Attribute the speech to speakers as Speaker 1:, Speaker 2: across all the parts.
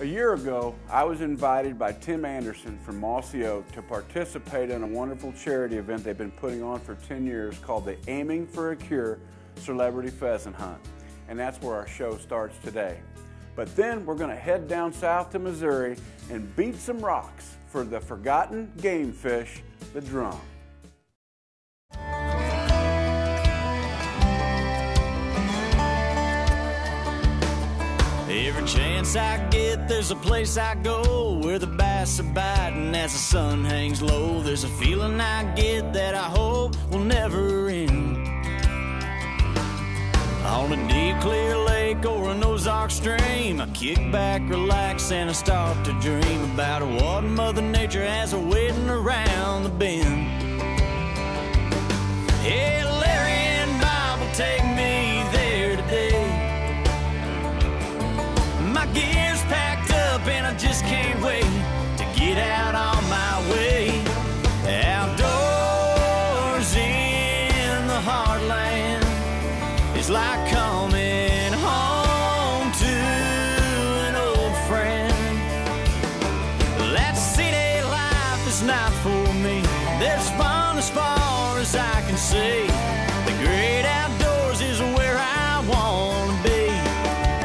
Speaker 1: A year ago, I was invited by Tim Anderson from Mossy Oak to participate in a wonderful charity event they've been putting on for 10 years called the Aiming for a Cure Celebrity Pheasant Hunt. And that's where our show starts today. But then we're going to head down south to Missouri and beat some rocks for the forgotten game fish, the drum.
Speaker 2: Every chance I get, there's a place I go where the bass are biting as the sun hangs low. There's a feeling I get that I hope will never end. On a deep, clear lake or an Ozark stream, I kick back, relax, and I start to dream about what Mother Nature has waiting around the bend. Hey, Larry and Bob will take me there today. My gear's packed up and I just can't wait to get out on my way. Outdoors in the heartland, it's like coming home to an old friend. That city life is not for me. There's fun as far as I can see. The great outdoors is where I want to be.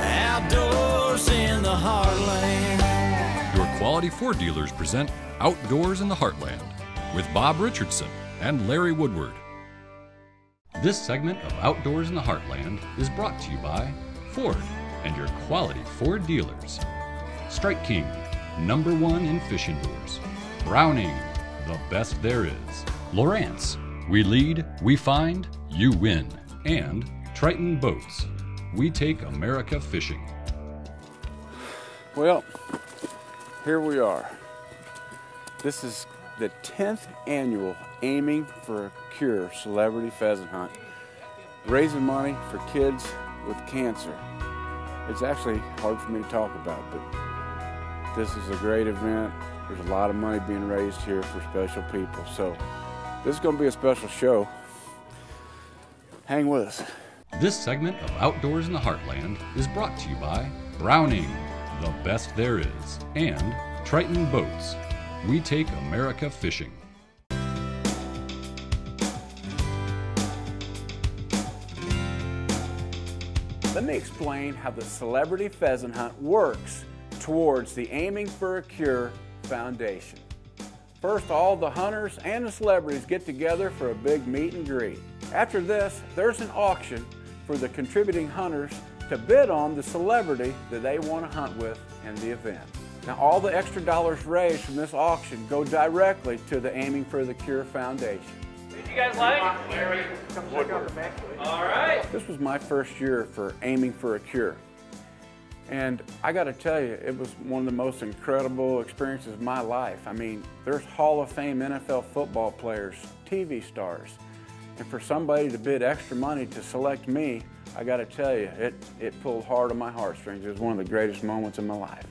Speaker 2: Outdoors in the heartland.
Speaker 3: Your Quality Ford dealers present Outdoors in the Heartland with Bob Richardson and Larry Woodward. This segment of Outdoors in the Heartland is brought to you by Ford and your Quality Ford dealers. Strike King, #1 in fishing lures. Browning, the best there is. Lowrance, we lead, we find, you win. And Triton Boats, we take America fishing.
Speaker 1: Well, here we are. This is the 10th annual Aiming for a Cure Celebrity Pheasant Hunt, raising money for kids with cancer. It's actually hard for me to talk about, but this is a great event. There's a lot of money being raised here for special people, so this is going to be a special show. Hang with us.
Speaker 3: This segment of Outdoors in the Heartland is brought to you by Browning, the best there is, and Triton Boats, we take America fishing.
Speaker 1: Let me explain how the Celebrity Pheasant Hunt works towards the Aiming for a Cure Foundation. First, all the hunters and the celebrities get together for a big meet and greet. After this, there's an auction for the contributing hunters to bid on the celebrity that they want to hunt with in the event. Now, all the extra dollars raised from this auction go directly to the Aiming for the Cure Foundation.
Speaker 4: Did you guys like? Come check out the back. All right.
Speaker 1: This was my first year for Aiming for a Cure. And I got to tell you, it was one of the most incredible experiences of my life. I mean, there's Hall of Fame NFL football players, TV stars. And for somebody to bid extra money to select me, I got to tell you, it pulled hard on my heartstrings. It was one of the greatest moments of my life.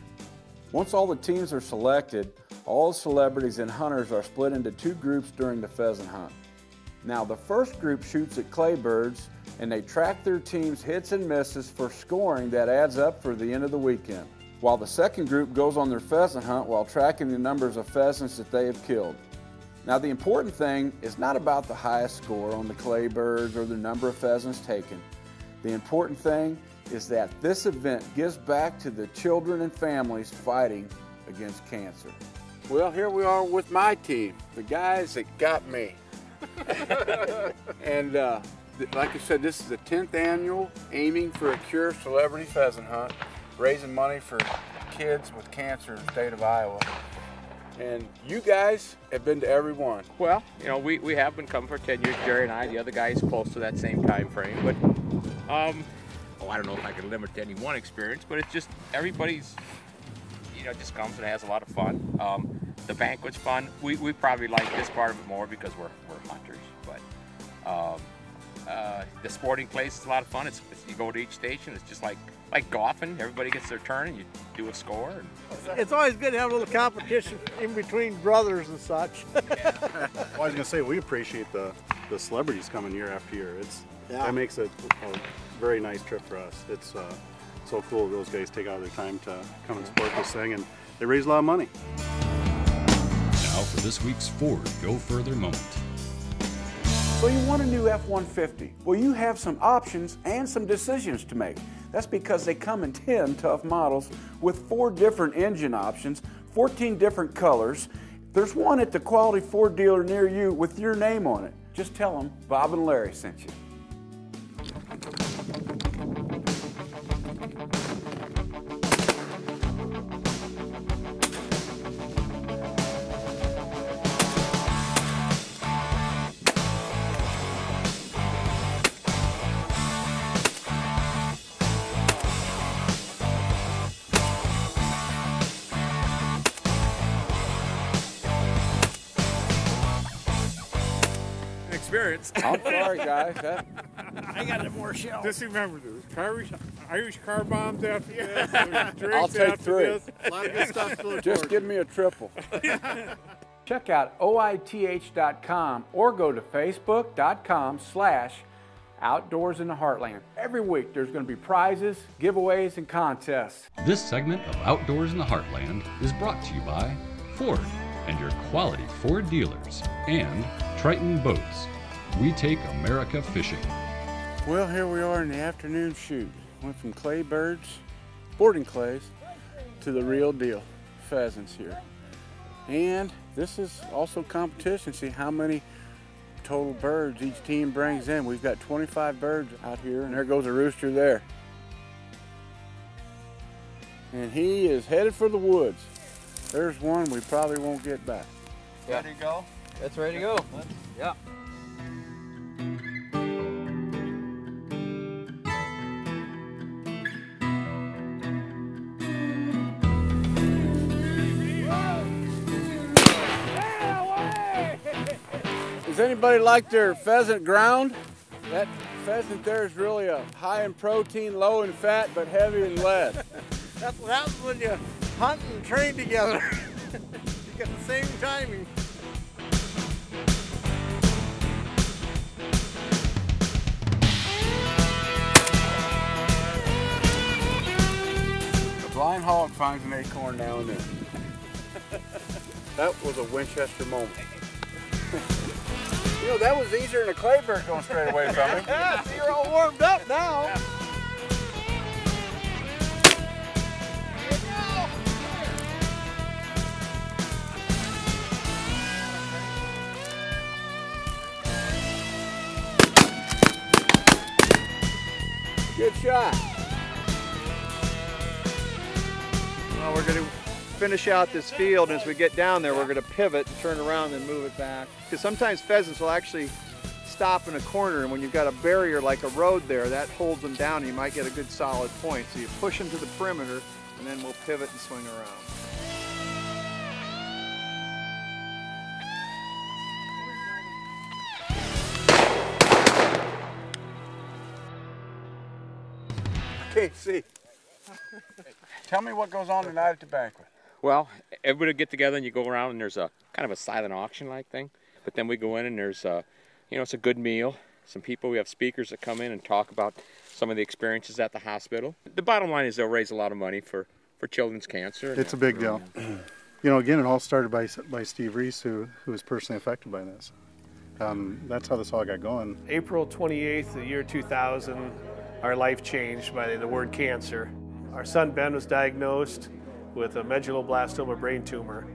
Speaker 1: Once all the teams are selected, all the celebrities and hunters are split into two groups during the pheasant hunt. Now, the first group shoots at clay birds, and they track their team's hits and misses for scoring that adds up for the end of the weekend, while the second group goes on their pheasant hunt while tracking the numbers of pheasants that they have killed. Now, the important thing is not about the highest score on the clay birds or the number of pheasants taken. The important thing is that this event gives back to the children and families fighting against cancer. Well, here we are with my team, the guys that got me. And like I said, this is the 10th annual Aiming for a Cure Celebrity Pheasant Hunt, raising money for kids with cancer in the state of Iowa. And you guys have been to every one.
Speaker 4: Well, you know, we have been coming for 10 years, Jerry and I. The other guy is close to that same time frame. But, I don't know if I can limit to any one experience, but it's just everybody's, you know, just comes and has a lot of fun. The banquet's fun. We probably like this part of it more because we're hunters. But the sporting place is a lot of fun. You go to each station. It's just like golfing. Everybody gets their turn, and you do a score. And
Speaker 5: it's always good to have a little competition in between brothers and such.
Speaker 4: Yeah.
Speaker 6: Well, I was gonna say we appreciate the celebrities coming year after year. That makes it a very nice trip for us. It's so cool those guys take out their time to come and support this thing, and they raise a lot of money.
Speaker 3: Now for this week's Ford Go Further moment.
Speaker 1: So you want a new F-150? Well, you have some options and some decisions to make. That's because they come in 10 tough models with 4 different engine options, 14 different colors. There's one at the quality Ford dealer near you with your name on it. Just tell them Bob and Larry sent you.
Speaker 4: Experience.
Speaker 1: I'm sorry, guys.
Speaker 5: I got it more shell.
Speaker 7: Just remember, there's Irish car bombs after this. There's drinks
Speaker 1: I'll take
Speaker 7: after
Speaker 1: 3.
Speaker 7: This.
Speaker 5: A lot of good stuff to look
Speaker 1: Just
Speaker 5: forward
Speaker 1: give me a triple. Check out oith.com or go to facebook.com/Outdoors in the Heartland. Every week there's going to be prizes, giveaways, and contests.
Speaker 3: This segment of Outdoors in the Heartland is brought to you by Ford and your quality Ford dealers, and Triton Boats. We take America fishing.
Speaker 1: Well, here we are in the afternoon shoot. Went from clay birds, sporting clays, to the real deal, pheasants here. And this is also competition. See how many total birds each team brings in. We've got 25 birds out here, and there goes a rooster there. And he is headed for the woods. There's one we probably won't get back.
Speaker 5: Ready to go?
Speaker 8: That's ready to go. Yeah.
Speaker 1: Does anybody like their pheasant ground? That pheasant there is really a high in protein, low in fat, but heavy in lead.
Speaker 5: That's what happens when you hunt and train together. You get the same timing.
Speaker 1: A blind hog finds an acorn now and then. That was a Winchester moment. You know, that was easier than a clay bird going straight away from me.
Speaker 5: Yeah, so you're all warmed up now.
Speaker 1: Good shot.
Speaker 8: Well, we're going to finish out this field, and as we get down there, we're going to pivot and turn around and move it back. Because sometimes pheasants will actually stop in a corner, and when you've got a barrier like a road there, that holds them down, and you might get a good solid point. So you push them to the perimeter, and then we'll pivot and swing around.
Speaker 1: Can't see. Tell me what goes on tonight at the banquet.
Speaker 4: Well, everybody get together and you go around and there's a kind of a silent auction like thing. But then we go in and there's it's a good meal. Some people, we have speakers that come in and talk about some of the experiences at the hospital. The bottom line is they'll raise a lot of money for children's cancer.
Speaker 6: It's a big deal. You know, again, it all started by Steve Reese, who was personally affected by this. That's how this all got going.
Speaker 9: April 28th, the year 2000, our life changed by the word cancer. Our son Ben was diagnosed with a medulloblastoma brain tumor.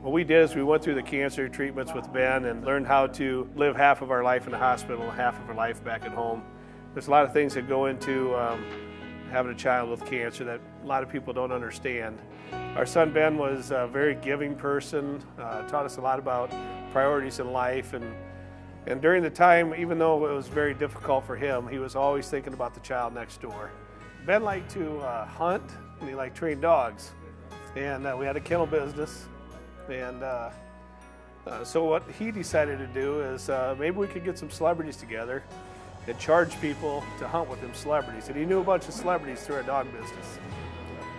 Speaker 9: What we did is we went through the cancer treatments with Ben and learned how to live half of our life in the hospital and half of our life back at home. There's a lot of things that go into having a child with cancer that a lot of people don't understand. Our son Ben was a very giving person, taught us a lot about priorities in life, and during the time, even though it was very difficult for him, he was always thinking about the child next door. Ben liked to hunt, and he liked to train dogs. And we had a kennel business. And so what he decided to do is maybe we could get some celebrities together and charge people to hunt with them celebrities. And he knew a bunch of celebrities through our dog business.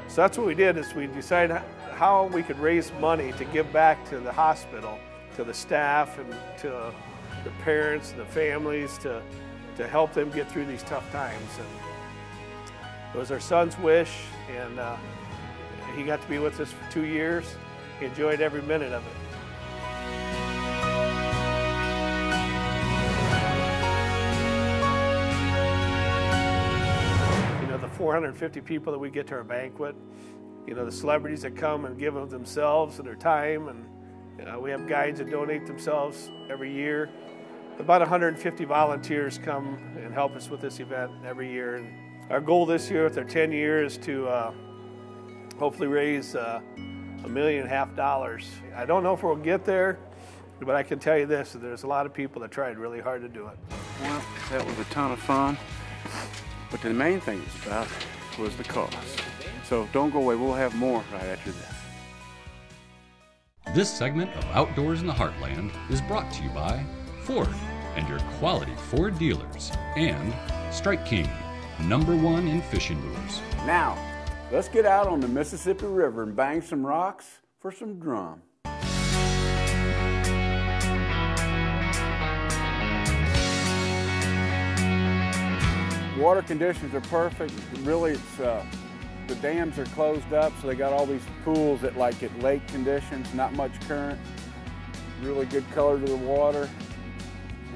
Speaker 9: So that's what we did, is we decided how we could raise money to give back to the hospital, to the staff, and to the parents, the families, to help them get through these tough times. It was our son's wish, and he got to be with us for 2 years. He enjoyed every minute of it. You know, the 450 people that we get to our banquet, you know, the celebrities that come and give of themselves and their time, and we have guides that donate themselves every year. About 150 volunteers come and help us with this event every year. And our goal this year with our 10 years is to hopefully raise $1.5 million. I don't know if we'll get there, but I can tell you this, there's a lot of people that tried really hard to do it.
Speaker 1: Well, that was a ton of fun, but the main thing it was about was the cost. So don't go away, we'll have more right after this.
Speaker 3: This segment of Outdoors in the Heartland is brought to you by Ford and your quality Ford dealers, and Strike King, #1 in fishing lures.
Speaker 1: Now, let's get out on the Mississippi River and bang some rocks for some drum. Water conditions are perfect. Really, it's the dams are closed up, so they got all these pools that like at lake conditions, not much current, really good color to the water.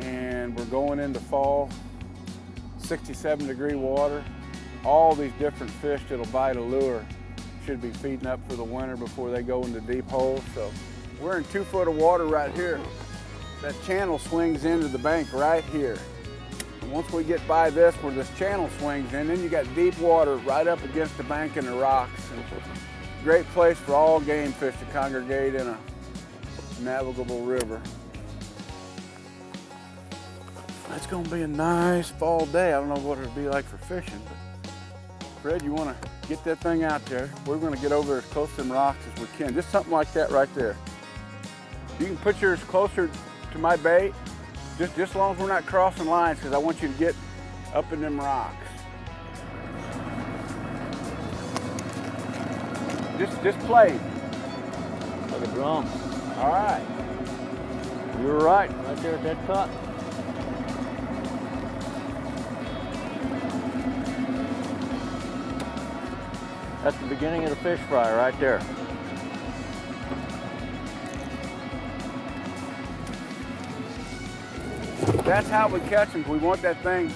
Speaker 1: And we're going into fall, 67-degree water. All these different fish that'll bite a lure should be feeding up for the winter before they go into deep holes. So we're in 2 foot of water right here. That channel swings into the bank right here. And once we get by this, where this channel swings in, then you got deep water right up against the bank and the rocks. And great place for all game fish to congregate in a navigable river. It's gonna be a nice fall day. I don't know what it'll be like for fishing, but Fred, you wanna get that thing out there? We're gonna get over as close to them rocks as we can. Just something like that right there. You can put yours closer to my bait, just as long as we're not crossing lines, because I want you to get up in them rocks. Just play.
Speaker 10: Like a drum.
Speaker 1: All right.
Speaker 10: You were right there at that cut. That's the beginning of the fish fry right there.
Speaker 1: That's how we catch them. We want that thing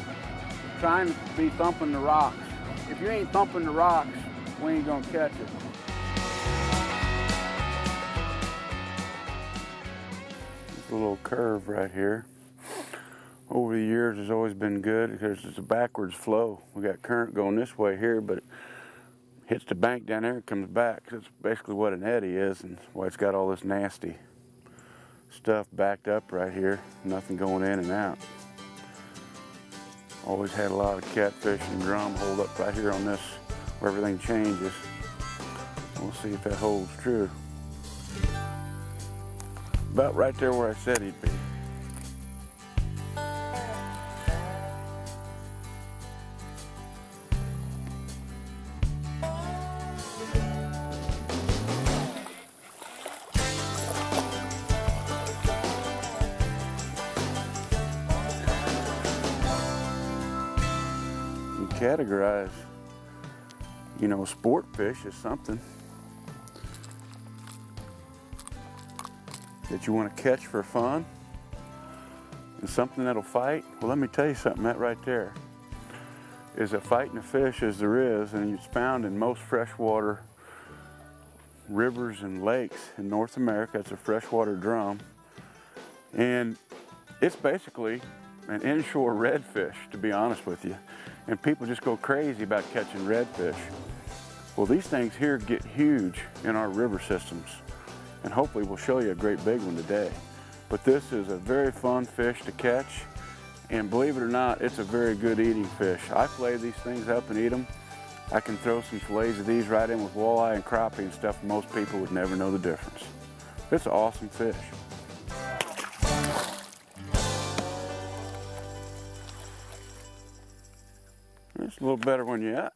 Speaker 1: trying to be thumping the rocks. If you ain't thumping the rocks, we ain't gonna catch it. There's a little curve right here. Over the years, it's always been good because it's a backwards flow. We got current going this way here, but it hits the bank down there and comes back. That's basically what an eddy is, and why it's got all this nasty stuff backed up right here. Nothing going in and out. Always had a lot of catfish and drum hold up right here on this where everything changes. We'll see if that holds true. About right there where I said he'd be. Categorize, you know, sport fish as something that you want to catch for fun and something that'll fight. Well, let me tell you something, that right there is as fighting a fish as there is, and it's found in most freshwater rivers and lakes in North America. It's a freshwater drum, and it's basically an inshore redfish, to be honest with you. And people just go crazy about catching redfish. Well, these things here get huge in our river systems, and hopefully we'll show you a great big one today. But this is a very fun fish to catch, and believe it or not, it's a very good eating fish. I fillet these things up and eat them. I can throw some fillets of these right in with walleye and crappie and stuff. Most people would never know the difference. It's an awesome fish. It's a little better when you're out.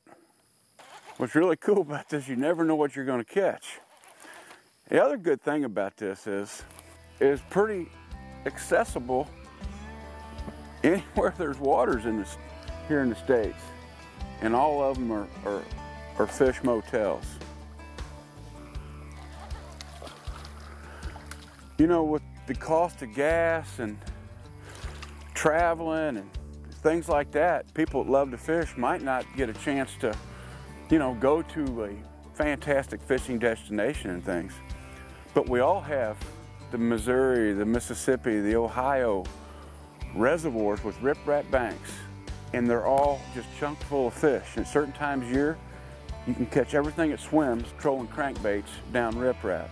Speaker 1: What's really cool about this, you never know what you're going to catch. The other good thing about this is pretty accessible anywhere there's waters in this, here in the States. and all of them are fish motels. You know, with the cost of gas and traveling and things like that, people that love to fish might not get a chance to, you know, go to a fantastic fishing destination and things. But we all have the Missouri, the Mississippi, the Ohio reservoirs with riprap banks, and they're all just chock full of fish. At certain times of year, you can catch everything that swims, trolling crankbaits down riprap.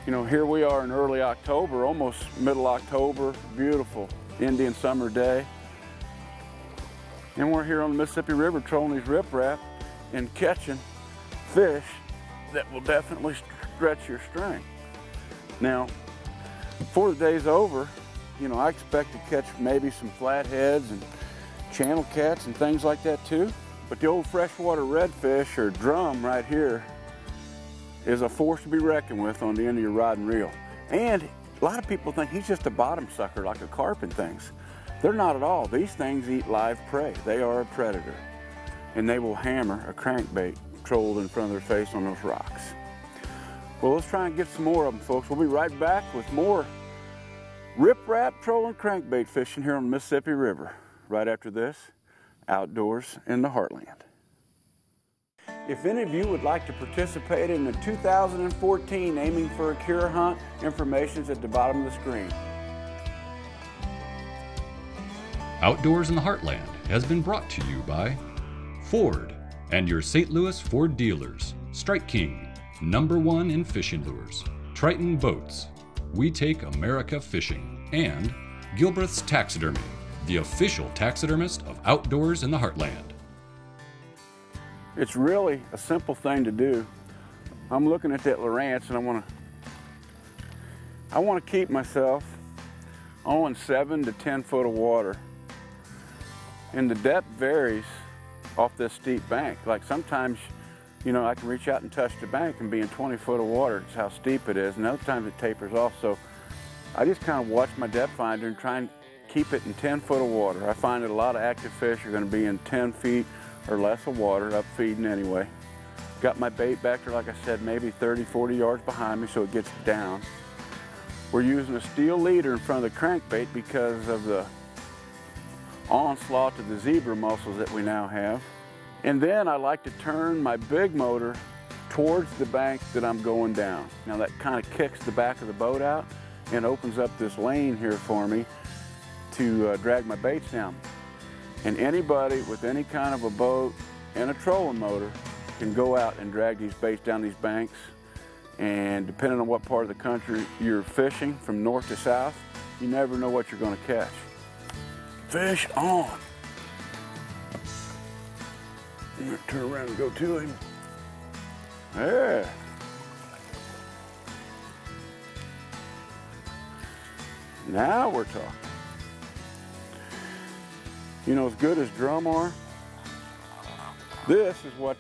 Speaker 1: You know, here we are in early October, almost middle October, beautiful Indian summer day. And we're here on the Mississippi River trolling these riprap and catching fish that will definitely stretch your string. Now, before the day's over, you know, I expect to catch maybe some flatheads and channel cats and things like that too. But the old freshwater redfish or drum right here is a force to be reckoned with on the end of your rod and reel. And a lot of people think he's just a bottom sucker like a carp and things. They're not at all. These things eat live prey. They are a predator. And they will hammer a crankbait trolled in front of their face on those rocks. Well, let's try and get some more of them, folks. We'll be right back with more riprap trolling crankbait fishing here on the Mississippi River. Right after this, Outdoors in the Heartland. If any of you would like to participate in the 2014 Aiming for a Cure Hunt, information is at the bottom of the screen.
Speaker 3: Outdoors in the Heartland has been brought to you by Ford and your St. Louis Ford dealers, Strike King, #1 in fishing lures, Triton Boats, We Take America Fishing, and Gilbreth's Taxidermy, the official taxidermist of Outdoors in the Heartland.
Speaker 1: It's really a simple thing to do. I'm looking at that Lowrance and I want to keep myself on 7 to 10 foot of water. And the depth varies off this steep bank. Like sometimes, you know, I can reach out and touch the bank and be in 20 foot of water. It's how steep it is. And other times it tapers off. So I just kind of watch my depth finder and try and keep it in 10 foot of water. I find that a lot of active fish are going to be in 10 feet or less of water, up feeding anyway. Got my bait back there, like I said, maybe 30, 40 yards behind me so it gets down. We're using a steel leader in front of the crankbait because of the onslaught of the zebra mussels that we now have. And then I like to turn my big motor towards the bank that I'm going down. Now that kind of kicks the back of the boat out and opens up this lane here for me to drag my baits down. And anybody with any kind of a boat and a trolling motor can go out and drag these baits down these banks. And depending on what part of the country you're fishing, from north to south, you never know what you're going to catch. Fish on. I'm going to turn around and go to him. There. Now we're talking. You know, as good as drum are, this is what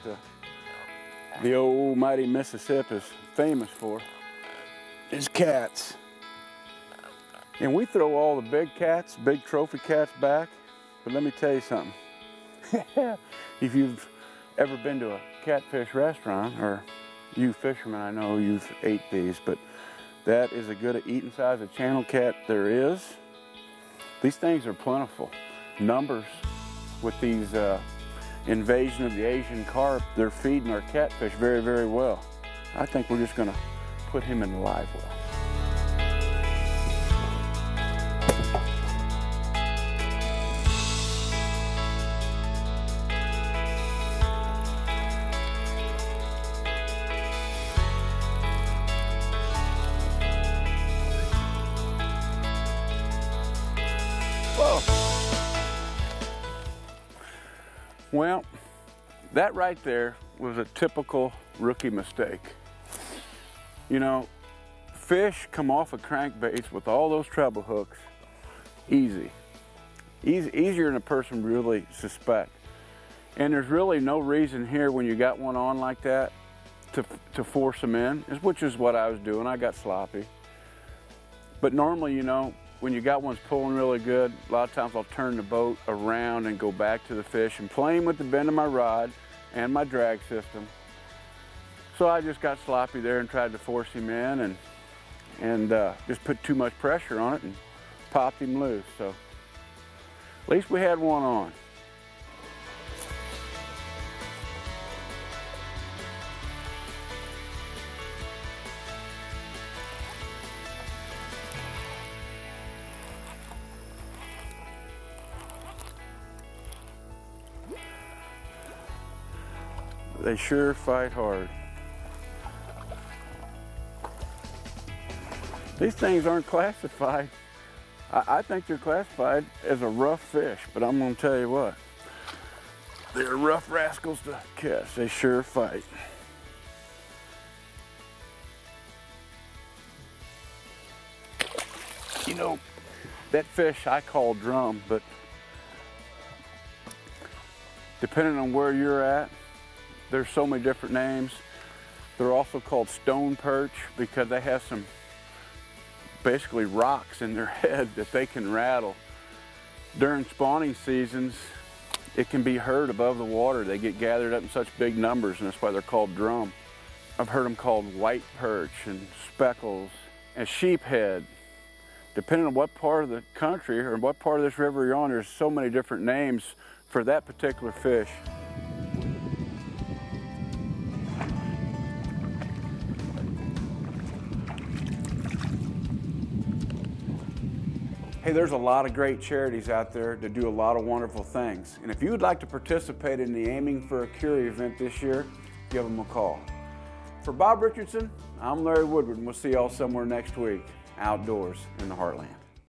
Speaker 1: the old mighty Mississippi is famous for, is cats. And we throw all the big cats, big trophy cats back, but let me tell you something. If you've ever been to a catfish restaurant, or you fishermen, I know you've ate these, but that is as good an eating size of channel cat there is. These things are plentiful. Numbers with these invasion of the Asian carp, they're feeding our catfish very, very well. I think we're just going to put him in the live well. Well, that right there was a typical rookie mistake. You know, fish come off of crankbaits with all those treble hooks easy. Easier than a person really suspect. And there's really no reason here when you got one on like that to force them in, which is what I was doing. I got sloppy. But normally, you know, when you got ones pulling really good, a lot of times I'll turn the boat around and go back to the fish and playing with the bend of my rod and my drag system. So I just got sloppy there and tried to force him in and just put too much pressure on it and popped him loose. So at least we had one on. They sure fight hard. These things aren't classified. I think they're classified as a rough fish, but I'm gonna tell you what, they're rough rascals to catch. They sure fight. You know, that fish I call drum, but depending on where you're at, there's so many different names. They're also called stone perch because they have some basically rocks in their head that they can rattle. During spawning seasons, it can be heard above the water. They get gathered up in such big numbers, and that's why they're called drum. I've heard them called white perch and speckles and sheephead. Depending on what part of the country or what part of this river you're on, there's so many different names for that particular fish. Hey, there's a lot of great charities out there that do a lot of wonderful things. And if you would like to participate in the Aiming for a Cure event this year, give them a call. For Bob Richardson, I'm Larry Woodward, and we'll see y'all somewhere next week, outdoors in the Heartland.